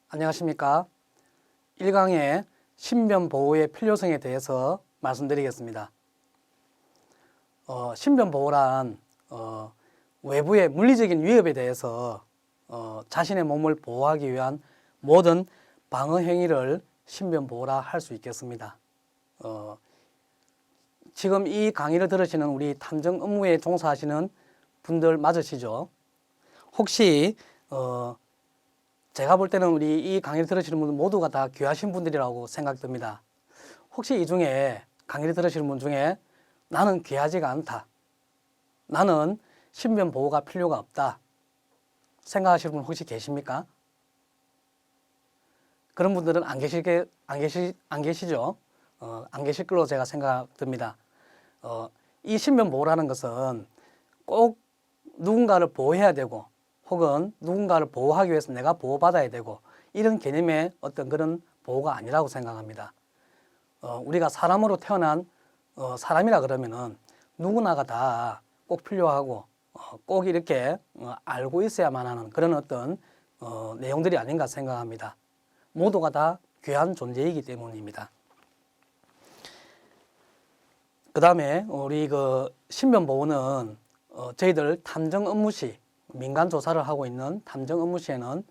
안녕하십니까. 1강의 신변 보호의 필요성에 대해서 말씀드리겠습니다. 신변 보호란 외부의 물리적인 위협에 대해서 자신의 몸을 보호하기 위한 모든 방어 행위를 신변 보호라 할 수 있겠습니다. 지금 이 강의를 들으시는 우리 탐정 업무에 종사하시는 분들 맞으시죠? 혹시 제가 볼 때는 우리 이 강의를 들으시는 분들 모두가 다 귀하신 분들이라고 생각됩니다. 혹시 이 중에 강의를 들으시는 분 중에 나는 귀하지가 않다, 나는 신변 보호가 필요가 없다 생각하시는 분 혹시 계십니까? 그런 분들은 안 계시죠? 안 계실 걸로 제가 생각됩니다. 이 신변 보호라는 것은 꼭 누군가를 보호해야 되고 혹은 누군가를 보호하기 위해서 내가 보호받아야 되고 이런 개념의 어떤 그런 보호가 아니라고 생각합니다. 우리가 사람으로 태어난 사람이라 그러면은 누구나가 다 꼭 필요하고 꼭 이렇게 알고 있어야만 하는 그런 어떤 내용들이 아닌가 생각합니다. 모두가 다 귀한 존재이기 때문입니다. 그 다음에 우리 신변 보호는 저희들 탐정 업무 시 민간 조사를 하고 있는 탐정 업무 시에는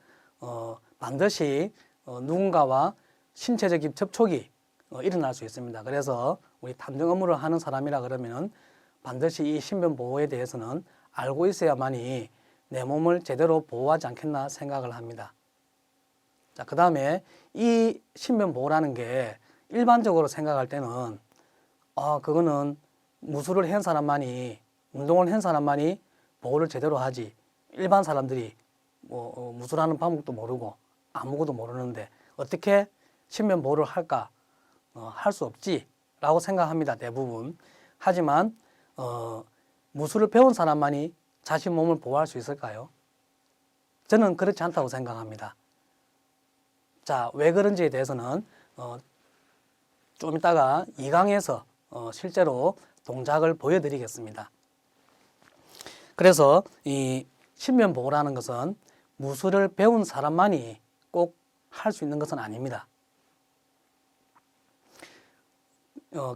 반드시 누군가와 신체적인 접촉이 일어날 수 있습니다. 그래서 우리 탐정 업무를 하는 사람이라 그러면 반드시 이 신변 보호에 대해서는 알고 있어야만이 내 몸을 제대로 보호하지 않겠나 생각을 합니다. 자, 그 다음에 이 신변 보호라는 게 일반적으로 생각할 때는 그거는 무술을 한 사람만이, 운동을 한 사람만이 보호를 제대로 하지, 일반 사람들이 무술하는 방법도 모르고 아무것도 모르는데 어떻게 신변 보호를 할까? 할 수 없지 라고 생각합니다, 대부분. 하지만 무술을 배운 사람만이 자신 몸을 보호할 수 있을까요? 저는 그렇지 않다고 생각합니다. 자, 왜 그런지에 대해서는 좀 이따가 2강에서 실제로 동작을 보여드리겠습니다. 그래서 이 신변 보호라는 것은 무술을 배운 사람만이 꼭 할 수 있는 것은 아닙니다.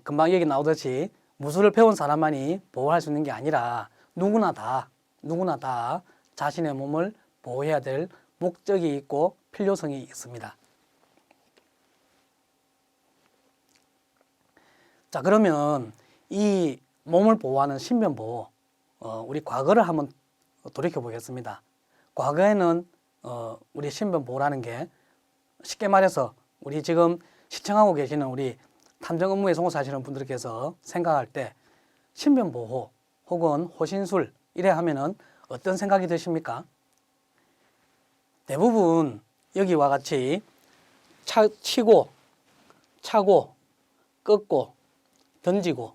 금방 얘기 나오듯이 무술을 배운 사람만이 보호할 수 있는 게 아니라 누구나 다 자신의 몸을 보호해야 될 목적이 있고 필요성이 있습니다. 자, 그러면 이 몸을 보호하는 신변 보호, 우리 과거를 한번 돌이켜 보겠습니다. 과거에는 우리 신변 보호라는 게 쉽게 말해서 우리 지금 시청하고 계시는 우리 탐정 업무에 종사하시는 분들께서 생각할 때 신변 보호 혹은 호신술 이래 하면은 어떤 생각이 드십니까? 대부분 여기와 같이 치고, 차고, 꺾고, 던지고,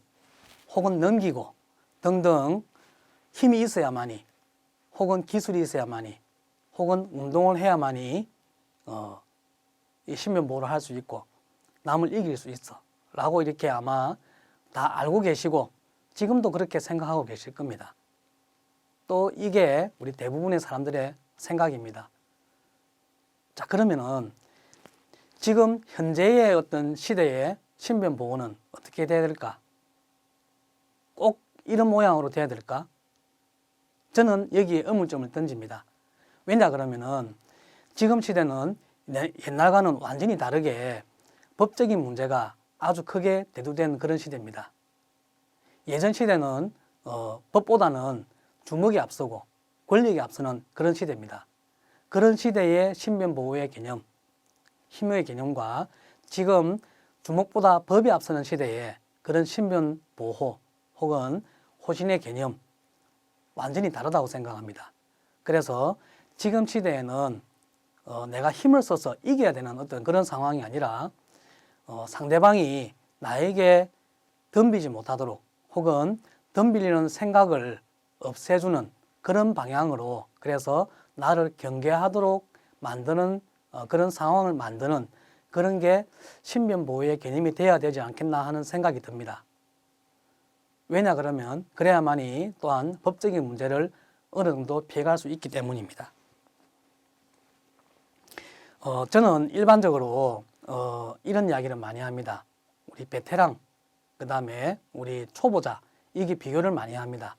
혹은 넘기고 등등 힘이 있어야만이, 혹은 기술이 있어야만이, 혹은 운동을 해야만이 이 신변 보호를 할 수 있고 남을 이길 수 있어 라고 이렇게 아마 다 알고 계시고 지금도 그렇게 생각하고 계실 겁니다. 또 이게 우리 대부분의 사람들의 생각입니다. 자, 그러면은 지금 현재의 어떤 시대의 신변 보호는 어떻게 돼야 될까? 꼭 이런 모양으로 돼야 될까? 저는 여기에 의문점을 던집니다. 왜냐 그러면은 지금 시대는 옛날과는 완전히 다르게 법적인 문제가 아주 크게 대두된 그런 시대입니다. 예전 시대는 법보다는 주먹이 앞서고 권력이 앞서는 그런 시대입니다. 그런 시대의 신변 보호의 개념, 힘의 개념과 지금 주먹보다 법이 앞서는 시대의 그런 신변 보호 혹은 호신의 개념 완전히 다르다고 생각합니다. 그래서 지금 시대에는 내가 힘을 써서 이겨야 되는 어떤 그런 상황이 아니라 상대방이 나에게 덤비지 못하도록 혹은 덤비려는 생각을 없애주는 그런 방향으로, 그래서 나를 경계하도록 만드는 그런 상황을 만드는 그런 게 신변 보호의 개념이 되어야 되지 않겠나 하는 생각이 듭니다. 왜냐 그러면 그래야만이 또한 법적인 문제를 어느 정도 피해갈 수 있기 때문입니다. 저는 일반적으로 이런 이야기를 많이 합니다. 우리 베테랑, 그 다음에 우리 초보자, 이게 비교를 많이 합니다.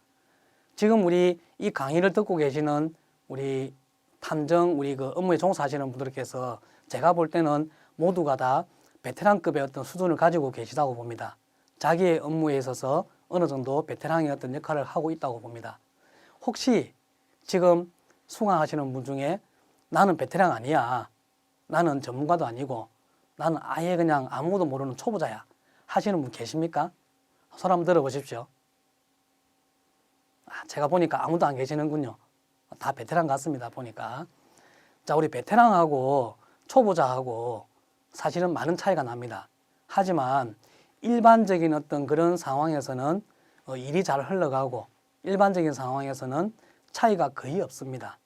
지금 우리 이 강의를 듣고 계시는 우리 탐정, 우리 그 업무에 종사하시는 분들께서 제가 볼 때는 모두가 다 베테랑급의 어떤 수준을 가지고 계시다고 봅니다. 자기의 업무에 있어서 어느 정도 베테랑의 어떤 역할을 하고 있다고 봅니다. 혹시 지금 수강하시는 분 중에 나는 베테랑 아니야, 나는 전문가도 아니고 나는 아예 그냥 아무도 모르는 초보자야 하시는 분 계십니까? 손 한번 들어보십시오. 제가 보니까 아무도 안 계시는군요. 다 베테랑 같습니다, 보니까. 자, 우리 베테랑하고 초보자하고 사실은 많은 차이가 납니다. 하지만 일반적인 어떤 그런 상황에서는 일이 잘 흘러가고 일반적인 상황에서는 차이가 거의 없습니다.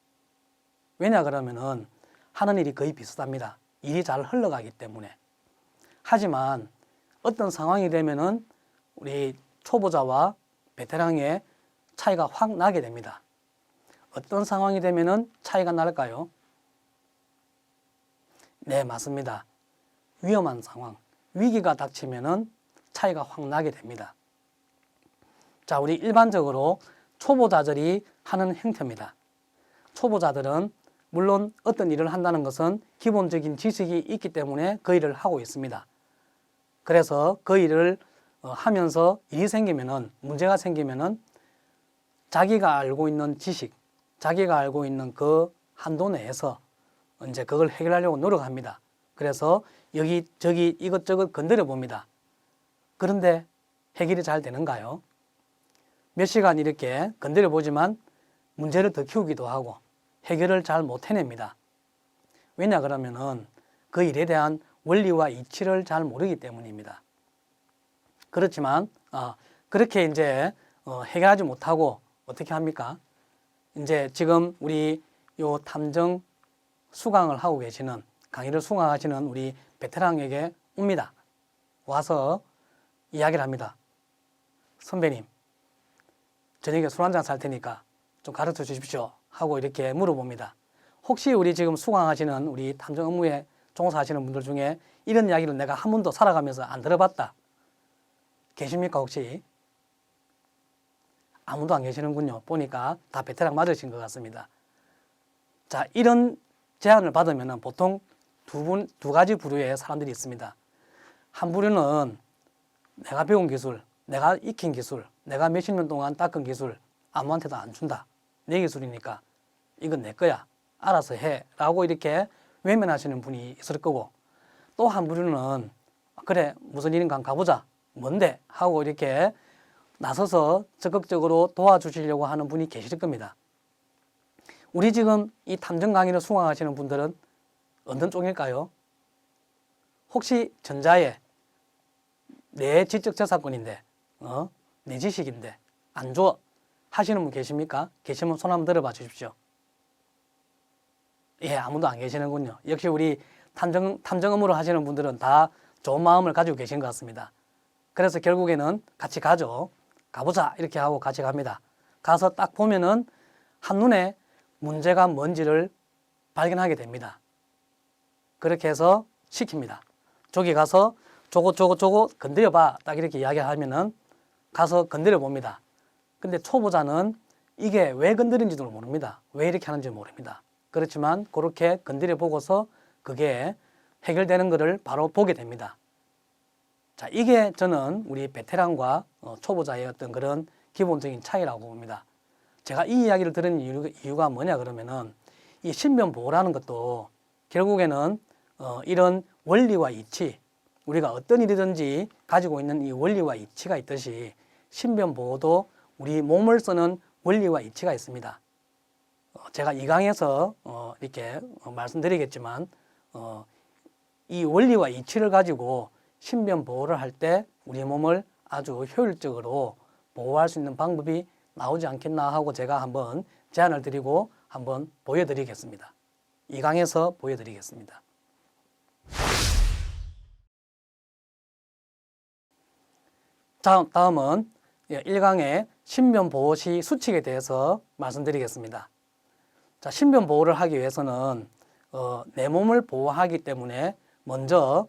왜냐 그러면은 하는 일이 거의 비슷합니다. 일이 잘 흘러가기 때문에. 하지만 어떤 상황이 되면은 우리 초보자와 베테랑의 차이가 확 나게 됩니다. 어떤 상황이 되면은 차이가 날까요? 네, 맞습니다. 위험한 상황, 위기가 닥치면은 차이가 확 나게 됩니다. 자, 우리 일반적으로 초보자들이 하는 행태입니다. 초보자들은 물론 어떤 일을 한다는 것은 기본적인 지식이 있기 때문에 그 일을 하고 있습니다. 그래서 그 일을 하면서 일이 생기면은, 문제가 생기면은 자기가 알고 있는 지식, 자기가 알고 있는 그 한도 내에서 이제 그걸 해결하려고 노력합니다. 그래서 여기저기 이것저것 건드려 봅니다. 그런데 해결이 잘 되는가요? 몇 시간 이렇게 건드려 보지만 문제를 더 키우기도 하고 해결을 잘 못 해냅니다. 왜냐 그러면은 그 일에 대한 원리와 이치를 잘 모르기 때문입니다. 그렇지만 그렇게 이제 해결하지 못하고 어떻게 합니까? 이제 지금 우리 요 탐정 수강을 하고 계시는, 강의를 수강하시는 우리 베테랑에게 옵니다. 와서 이야기를 합니다. 선배님, 저녁에 술 한잔 살 테니까 좀 가르쳐 주십시오 하고 이렇게 물어봅니다. 혹시 우리 지금 수강하시는 우리 탐정 업무에 종사하시는 분들 중에 이런 이야기를 내가 한 번도 살아가면서 안 들어봤다 계십니까 혹시? 아무도 안 계시는군요. 보니까 다 베테랑 맞으신 것 같습니다. 자, 이런 제안을 받으면 보통 두 가지 부류의 사람들이 있습니다. 한 부류는 내가 배운 기술, 내가 익힌 기술, 내가 몇십 년 동안 닦은 기술 아무한테도 안 준다. 내 기술이니까 이건 내 거야. 알아서 해. 라고 이렇게 외면하시는 분이 있을 거고, 또 한 부류는 그래, 무슨 일인가 한번 가보자. 뭔데? 하고 이렇게 나서서 적극적으로 도와주시려고 하는 분이 계실 겁니다. 우리 지금 이 탐정 강의를 수강하시는 분들은 어떤 쪽일까요? 혹시 전자에 내 지적 저작권인데, 내 지식인데 안 줘 하시는 분 계십니까? 계시면 손 한번 들어봐 주십시오. 예, 아무도 안 계시는군요. 역시 우리 탐정 업무를 하시는 분들은 다 좋은 마음을 가지고 계신 것 같습니다. 그래서 결국에는 같이 가죠. 가보자 이렇게 하고 같이 갑니다. 가서 딱 보면은 한눈에 문제가 뭔지를 발견하게 됩니다. 그렇게 해서 시킵니다. 저기 가서 저거 건드려 봐. 딱 이렇게 이야기하면은 가서 건드려 봅니다. 근데 초보자는 이게 왜 건드린지도 모릅니다. 왜 이렇게 하는지 모릅니다. 그렇지만 그렇게 건드려 보고서 그게 해결되는 것을 바로 보게 됩니다. 자, 이게 저는 우리 베테랑과 초보자의 어떤 그런 기본적인 차이라고 봅니다. 제가 이 이야기를 들은 이유가 뭐냐 그러면은 이 신변보호라는 것도 결국에는 이런 원리와 이치, 우리가 어떤 일이든지 가지고 있는 이 원리와 이치가 있듯이 신변보호도 우리 몸을 쓰는 원리와 이치가 있습니다. 제가 이 강에서 이렇게 말씀드리겠지만 이 원리와 이치를 가지고 신변 보호를 할 때 우리 몸을 아주 효율적으로 보호할 수 있는 방법이 나오지 않겠나 하고 제가 한번 제안을 드리고 한번 보여드리겠습니다. 이 강에서 보여드리겠습니다. 다음은 1강의 신변 보호 시 수칙에 대해서 말씀드리겠습니다. 자, 신변 보호를 하기 위해서는 내 몸을 보호하기 때문에 먼저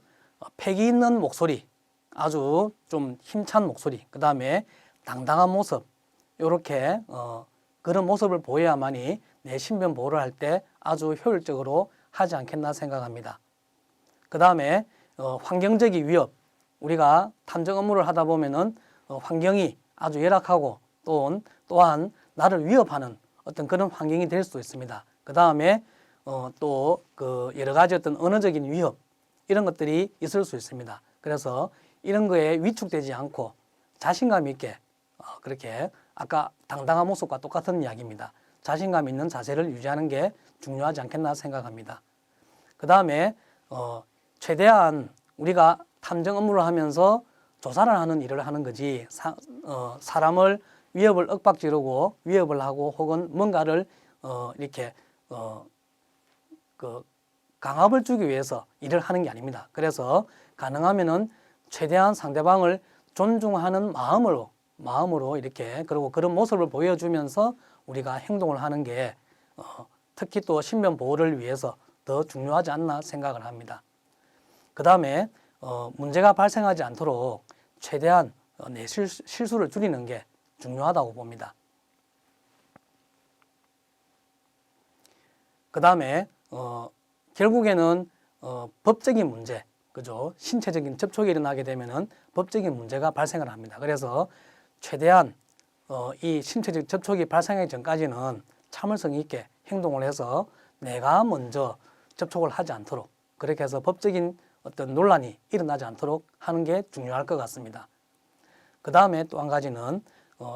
패기 있는 목소리, 아주 좀 힘찬 목소리, 그 다음에 당당한 모습, 이렇게 그런 모습을 보여야만이 내 신변 보호를 할 때 아주 효율적으로 하지 않겠나 생각합니다. 그 다음에 환경적인 위협, 우리가 탐정 업무를 하다 보면은 환경이 아주 열악하고 또한 나를 위협하는 어떤 그런 환경이 될 수 있습니다. 그 다음에 또 그 여러 가지 어떤 언어적인 위협, 이런 것들이 있을 수 있습니다. 그래서 이런 거에 위축되지 않고 자신감 있게 그렇게 아까 당당한 모습과 똑같은 이야기입니다. 자신감 있는 자세를 유지하는 게 중요하지 않겠나 생각합니다. 그 다음에 최대한 우리가 탐정 업무를 하면서 조사를 하는 일을 하는 거지 사람을 위협을 윽박지르고 위협을 하고 혹은 뭔가를 이렇게 그 강압을 주기 위해서 일을 하는 게 아닙니다. 그래서 가능하면은 최대한 상대방을 존중하는 마음으로 이렇게 그리고 그런 모습을 보여주면서 우리가 행동을 하는 게 특히 또 신변 보호를 위해서 더 중요하지 않나 생각을 합니다. 그 다음에 문제가 발생하지 않도록 최대한 내 실수를 줄이는 게 중요하다고 봅니다. 그 다음에 결국에는 법적인 문제, 그죠? 신체적인 접촉이 일어나게 되면은 법적인 문제가 발생을 합니다. 그래서 최대한 이 신체적 접촉이 발생하기 전까지는 참을성 있게 행동을 해서 내가 먼저 접촉을 하지 않도록, 그렇게 해서 법적인 어떤 논란이 일어나지 않도록 하는 게 중요할 것 같습니다. 그 다음에 또 한 가지는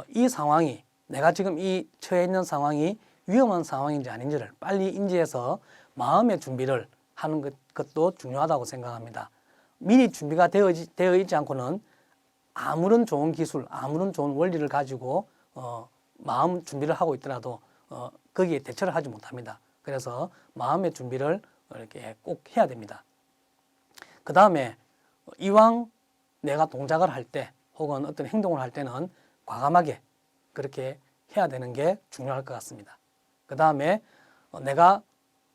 이 상황이, 내가 지금 이 처해 있는 상황이 위험한 상황인지 아닌지를 빨리 인지해서 마음의 준비를 하는 것도 중요하다고 생각합니다. 미리 준비가 되어 있지 않고는 아무런 좋은 기술, 아무런 좋은 원리를 가지고 마음 준비를 하고 있더라도 거기에 대처를 하지 못합니다. 그래서 마음의 준비를 이렇게 꼭 해야 됩니다. 그 다음에 이왕 내가 동작을 할 때 혹은 어떤 행동을 할 때는 과감하게 그렇게 해야 되는 게 중요할 것 같습니다. 그 다음에 내가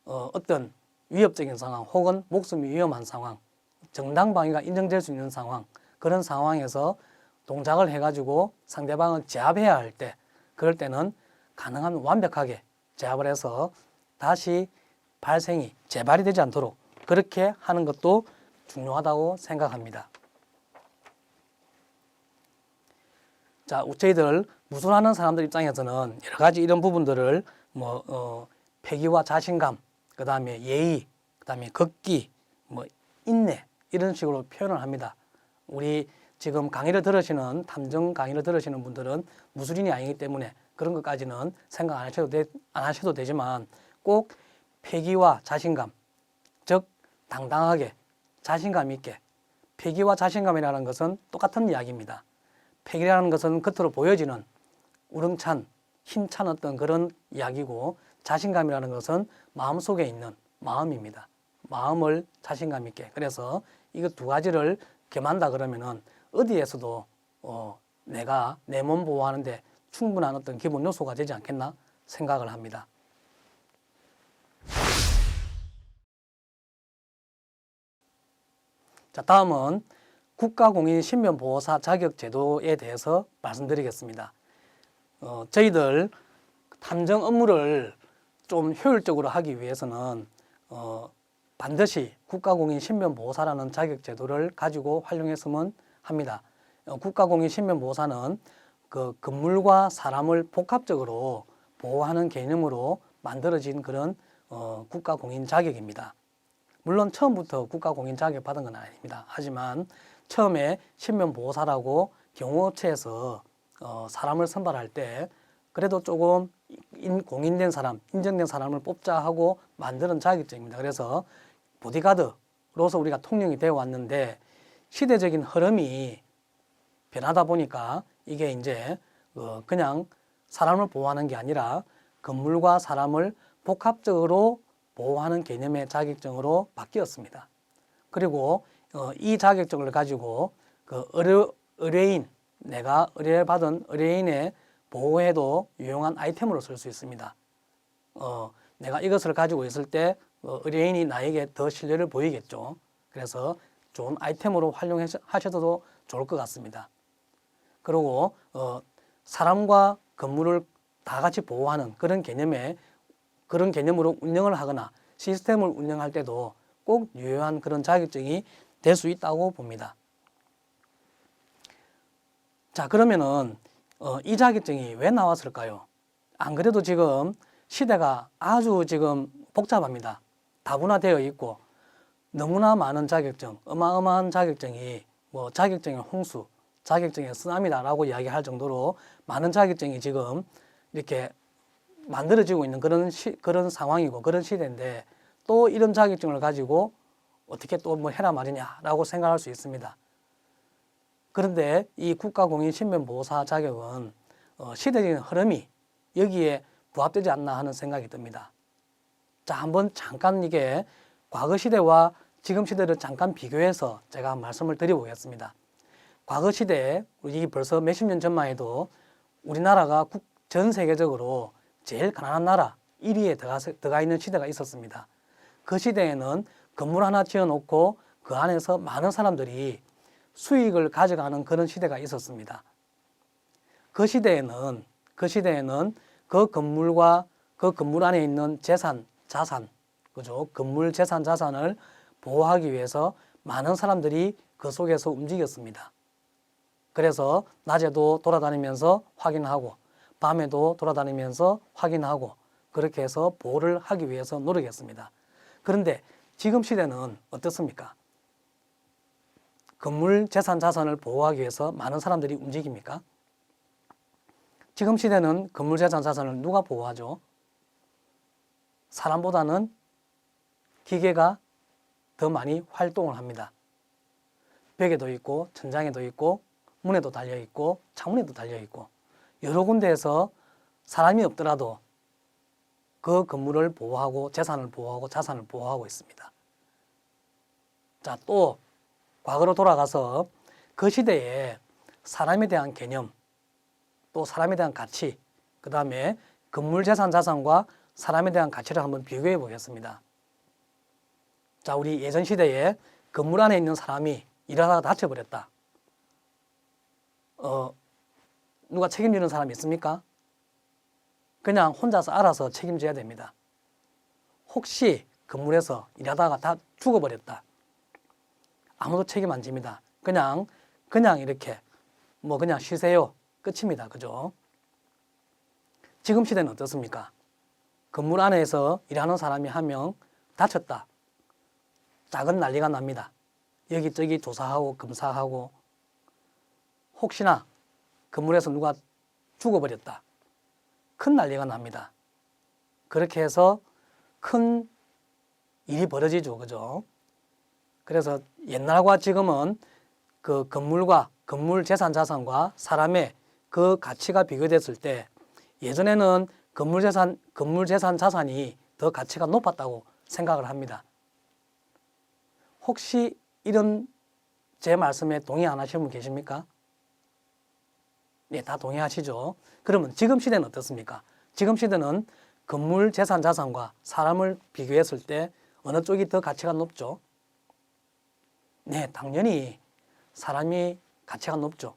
어떤 위협적인 상황 혹은 목숨이 위험한 상황, 정당방위가 인정될 수 있는 상황, 그런 상황에서 동작을 해가지고 상대방을 제압해야 할 때, 그럴 때는 가능하면 완벽하게 제압을 해서 다시 발생이 재발이 되지 않도록 그렇게 하는 것도 중요하다고 생각합니다. 자, 저희들 무술하는 사람들 입장에서는 여러 가지 이런 부분들을 패기와 자신감, 그 다음에 예의, 그 다음에 걷기, 인내, 이런 식으로 표현을 합니다. 우리 지금 강의를 들으시는, 탐정 강의를 들으시는 분들은 무술인이 아니기 때문에 그런 것까지는 생각 안 하셔도 되지만 꼭 패기와 자신감, 즉 당당하게 자신감 있게, 패기와 자신감이라는 것은 똑같은 이야기입니다. 패기라는 것은 겉으로 보여지는 우렁찬, 힘찬 어떤 그런 이야기고, 자신감이라는 것은 마음속에 있는 마음입니다. 마음을 자신감 있게. 그래서 이거 두 가지를 겸한다 그러면은 어디에서도 내가 내 몸 보호하는데 충분한 어떤 기본 요소가 되지 않겠나 생각을 합니다. 자, 다음은 국가공인 신변보호사 자격제도에 대해서 말씀드리겠습니다. 저희들 탐정 업무를 좀 효율적으로 하기 위해서는 반드시 국가공인 신변보호사라는 자격제도를 가지고 활용했으면 합니다. 국가공인 신변보호사는 그 건물과 사람을 복합적으로 보호하는 개념으로 만들어진 그런 국가공인 자격입니다. 물론 처음부터 국가공인 자격 받은 건 아닙니다. 하지만 처음에 신변보호사라고 경호업체에서 사람을 선발할 때 그래도 조금 공인된 사람, 인정된 사람을 뽑자 하고 만드는 자격증입니다. 그래서 보디가드로서 우리가 통용이 되어 왔는데 시대적인 흐름이 변하다 보니까 이게 이제 그냥 사람을 보호하는 게 아니라 건물과 사람을 복합적으로 보호하는 개념의 자격증으로 바뀌었습니다. 그리고 이 자격증을 가지고 그 의뢰인, 내가 의뢰를 받은 의뢰인의 보호에도 유용한 아이템으로 쓸 수 있습니다. 내가 이것을 가지고 있을 때 의뢰인이 나에게 더 신뢰를 보이겠죠. 그래서 좋은 아이템으로 활용하셔도 좋을 것 같습니다. 그리고 사람과 건물을 다 같이 보호하는 그런 개념으로 운영을 하거나 시스템을 운영할 때도 꼭 유효한 그런 자격증이 될 수 있다고 봅니다. 자, 그러면은 이 자격증이 왜 나왔을까요? 안 그래도 지금 시대가 아주 지금 복잡합니다. 다분화되어 있고 너무나 많은 자격증, 어마어마한 자격증이 뭐 자격증의 홍수, 자격증의 쓰나미다라고 이야기할 정도로 많은 자격증이 지금 이렇게 만들어지고 있는 그런 상황이고 그런 시대인데 또 이런 자격증을 가지고 어떻게 또 뭐 해라 말이냐라고 생각할 수 있습니다. 그런데 이 국가공인신변보호사 자격은 시대적인 흐름이 여기에 부합되지 않나 하는 생각이 듭니다. 자, 한번 잠깐 이게 과거 시대와 지금 시대를 잠깐 비교해서 제가 말씀을 드려보겠습니다. 과거 시대에 이게 벌써 몇십 년 전만 해도 우리나라가 전 세계적으로 제일 가난한 나라 1위에 들어가 있는 시대가 있었습니다. 그 시대에는 건물 하나 지어놓고 그 안에서 많은 사람들이 수익을 가져가는 그런 시대가 있었습니다. 그 시대에는 그 건물과 그 건물 안에 있는 자산, 그죠? 건물, 재산, 자산을 보호하기 위해서 많은 사람들이 그 속에서 움직였습니다. 그래서 낮에도 돌아다니면서 확인하고 밤에도 돌아다니면서 확인하고 그렇게 해서 보호를 하기 위해서 노력했습니다. 그런데 지금 시대는 어떻습니까? 건물, 재산, 자산을 보호하기 위해서 많은 사람들이 움직입니까? 지금 시대는 건물, 재산, 자산을 누가 보호하죠? 사람보다는 기계가 더 많이 활동을 합니다. 벽에도 있고 천장에도 있고 문에도 달려있고 창문에도 달려있고 여러 군데에서 사람이 없더라도 그 건물을 보호하고 재산을 보호하고 자산을 보호하고 있습니다. 자, 또 과거로 돌아가서 그 시대에 사람에 대한 개념, 또 사람에 대한 가치, 그 다음에 건물, 재산, 자산과 사람에 대한 가치를 한번 비교해 보겠습니다. 자, 우리 예전 시대에 건물 안에 있는 사람이 일하다가 다쳐버렸다. 누가 책임지는 사람이 있습니까? 그냥 혼자서 알아서 책임져야 됩니다. 혹시 건물에서 일하다가 다 죽어버렸다. 아무도 책임 안 집니다. 그냥 이렇게 그냥 쉬세요. 끝입니다. 그죠? 지금 시대는 어떻습니까? 건물 안에서 일하는 사람이 한 명 다쳤다. 작은 난리가 납니다. 여기저기 조사하고 검사하고 혹시나 건물에서 누가 죽어버렸다. 큰 난리가 납니다. 그렇게 해서 큰 일이 벌어지죠. 그죠? 그래서 옛날과 지금은 그 건물 재산 자산과 사람의 그 가치가 비교됐을 때 예전에는 건물 재산 자산이 더 가치가 높았다고 생각을 합니다. 혹시 이런 제 말씀에 동의 안 하시는 분 계십니까? 네, 다 동의하시죠? 그러면 지금 시대는 어떻습니까? 지금 시대는 건물, 재산, 자산과 사람을 비교했을 때 어느 쪽이 더 가치가 높죠? 네, 당연히 사람이 가치가 높죠.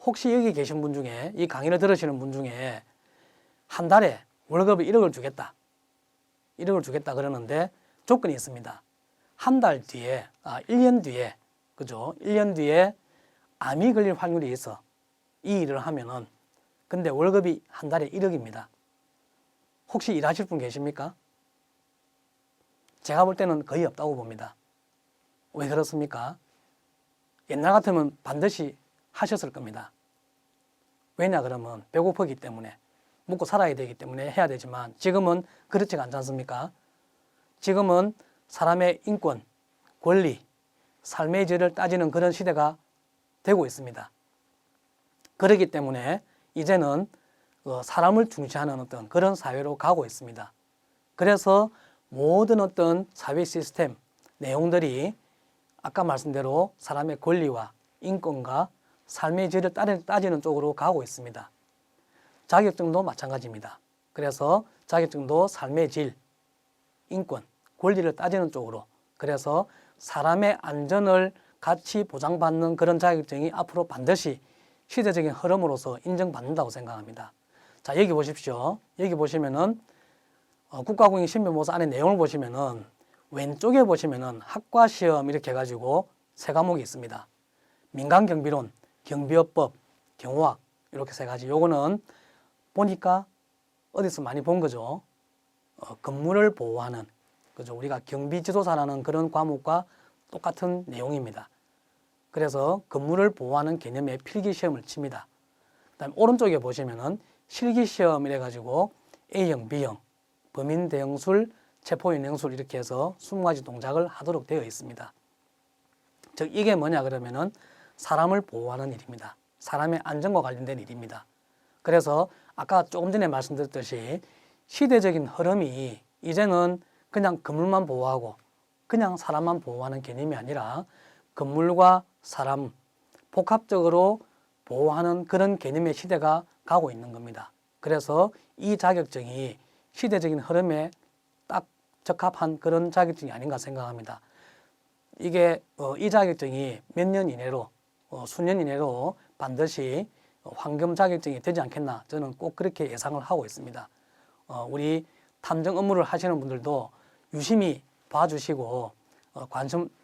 혹시 여기 계신 분 중에, 이 강의를 들으시는 분 중에 한 달에 월급을 1억을 주겠다. 1억을 주겠다 그러는데 조건이 있습니다. 한 달 뒤에, 1년 뒤에, 그죠? 1년 뒤에 암이 걸릴 확률이 있어. 이 일을 하면은. 근데 월급이 한 달에 1억입니다. 혹시 일하실 분 계십니까? 제가 볼 때는 거의 없다고 봅니다. 왜 그렇습니까? 옛날 같으면 반드시 하셨을 겁니다. 왜냐 그러면 배고프기 때문에 먹고 살아야 되기 때문에 해야 되지만 지금은 그렇지가 않지 않습니까? 지금은 사람의 인권, 권리, 삶의 질을 따지는 그런 시대가 되고 있습니다. 그렇기 때문에 이제는 사람을 중시하는 어떤 그런 사회로 가고 있습니다. 그래서 모든 어떤 사회 시스템, 내용들이 아까 말씀대로 사람의 권리와 인권과 삶의 질을 따지는 쪽으로 가고 있습니다. 자격증도 마찬가지입니다. 그래서 자격증도 삶의 질, 인권, 권리를 따지는 쪽으로, 그래서 사람의 안전을 같이 보장받는 그런 자격증이 앞으로 반드시 시대적인 흐름으로서 인정받는다고 생각합니다. 자, 여기 보십시오. 여기 보시면은 국가공인 신변보호사 안에 내용을 보시면은 왼쪽에 보시면은 학과 시험 이렇게 해가지고 세 과목이 있습니다. 민간경비론, 경비업법, 경호학 이렇게 세 가지. 요거는 보니까 어디서 많이 본 거죠. 건물을 보호하는, 그죠? 우리가 경비지도사라는 그런 과목과 똑같은 내용입니다. 그래서 건물을 보호하는 개념의 필기시험을 칩니다. 그다음에 오른쪽에 보시면은 실기시험 이래가지고 A형, B형, 범인 대응술, 체포연행술 이렇게 해서 20가지 동작을 하도록 되어 있습니다. 즉 이게 뭐냐 그러면은 사람을 보호하는 일입니다. 사람의 안전과 관련된 일입니다. 그래서 아까 조금 전에 말씀드렸듯이 시대적인 흐름이 이제는 그냥 건물만 보호하고 그냥 사람만 보호하는 개념이 아니라 건물과 사람 복합적으로 보호하는 그런 개념의 시대가 가고 있는 겁니다. 그래서 이 자격증이 시대적인 흐름에 딱 적합한 그런 자격증이 아닌가 생각합니다. 이게 이 자격증이 몇 년 이내로 수년 이내로 반드시 황금 자격증이 되지 않겠나 저는 꼭 그렇게 예상을 하고 있습니다. 우리 탐정 업무를 하시는 분들도 유심히 봐주시고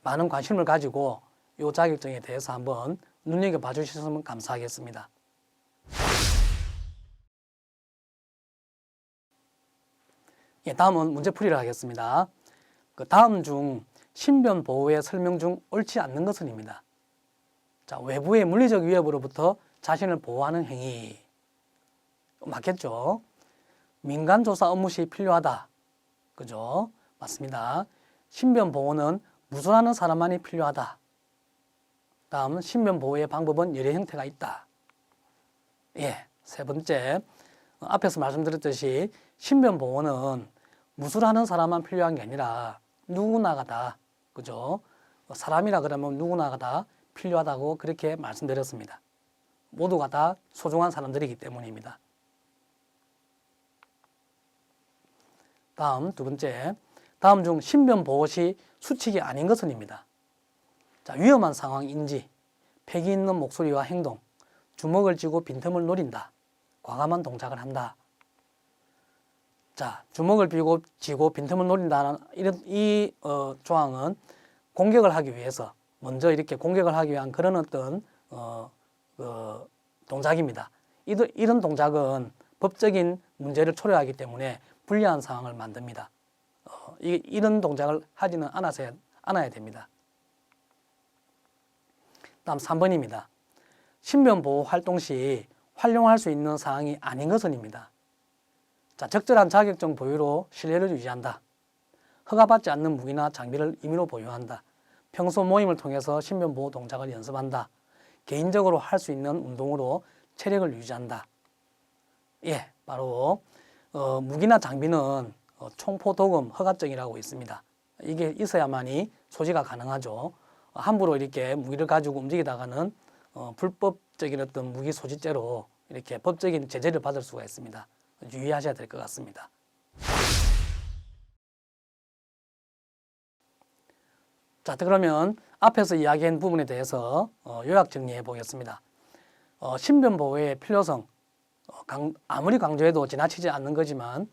많은 관심을 가지고 이 자격증에 대해서 한번 눈여겨봐 주셨으면 감사하겠습니다. 예, 다음은 문제풀이를 하겠습니다. 그 다음 중 신변 보호의 설명 중 옳지 않는 것은입니다. 자, 외부의 물리적 위협으로부터 자신을 보호하는 행위. 맞겠죠? 민간조사 업무 시 필요하다. 그죠? 맞습니다. 신변 보호는 무술하는 사람만이 필요하다. 다음, 신변 보호의 방법은 여러 형태가 있다. 예, 세 번째, 앞에서 말씀드렸듯이 신변 보호는 무술하는 사람만 필요한 게 아니라 누구나가 다, 그죠? 사람이라 그러면 누구나가 다 필요하다고 그렇게 말씀드렸습니다. 모두가 다 소중한 사람들이기 때문입니다. 다음 두 번째, 다음 중 신변 보호 시 수칙이 아닌 것은입니다. 자, 위험한 상황 인지, 패기 있는 목소리와 행동, 주먹을 쥐고 빈틈을 노린다, 과감한 동작을 한다. 자, 주먹을 쥐고 빈틈을 노린다는 이 조항은 공격을 하기 위해서 먼저 이렇게 공격을 하기 위한 그런 어떤 동작입니다. 이런 동작은 법적인 문제를 초래하기 때문에 불리한 상황을 만듭니다. 이런 동작을 하지는 않아야 됩니다. 다음 3번입니다. 신변보호 활동 시 활용할 수 있는 사항이 아닌 것은입니다. 자, 적절한 자격증 보유로 신뢰를 유지한다. 허가받지 않는 무기나 장비를 임의로 보유한다. 평소 모임을 통해서 신변보호 동작을 연습한다. 개인적으로 할 수 있는 운동으로 체력을 유지한다. 예, 바로 무기나 장비는 총포도금 허가증이라고 있습니다. 이게 있어야만이 소지가 가능하죠. 함부로 이렇게 무기를 가지고 움직이다가는 불법적인 어떤 무기 소지죄로 이렇게 법적인 제재를 받을 수가 있습니다. 유의하셔야 될 것 같습니다. 자, 그러면 앞에서 이야기한 부분에 대해서 요약 정리해 보겠습니다. 신변보호의 필요성, 아무리 강조해도 지나치지 않는 거지만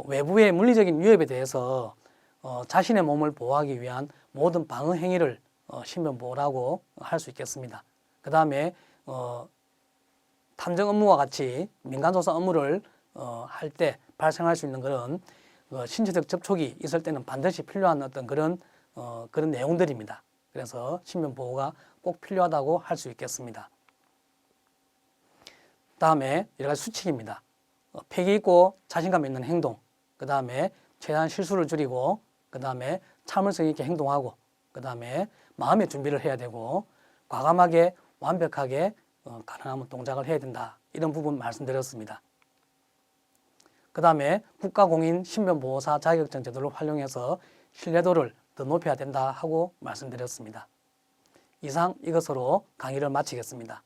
외부의 물리적인 위협에 대해서 자신의 몸을 보호하기 위한 모든 방어 행위를 신변보호라고 할 수 있겠습니다. 그 다음에 탐정 업무와 같이 민간조사 업무를 할 때 발생할 수 있는 그런 신체적 접촉이 있을 때는 반드시 필요한 어떤 그런 내용들입니다. 그래서 신변보호가 꼭 필요하다고 할 수 있겠습니다. 다음에 여러 가지 수칙입니다. 패기 있고 자신감 있는 행동, 그 다음에 최대한 실수를 줄이고, 그 다음에 참을성 있게 행동하고, 그 다음에 마음의 준비를 해야 되고, 과감하게 완벽하게 가능하면 동작을 해야 된다. 이런 부분 말씀드렸습니다. 그 다음에 국가공인 신변보호사 자격증 제도를 활용해서 신뢰도를 더 높여야 된다 하고 말씀드렸습니다. 이상 이것으로 강의를 마치겠습니다.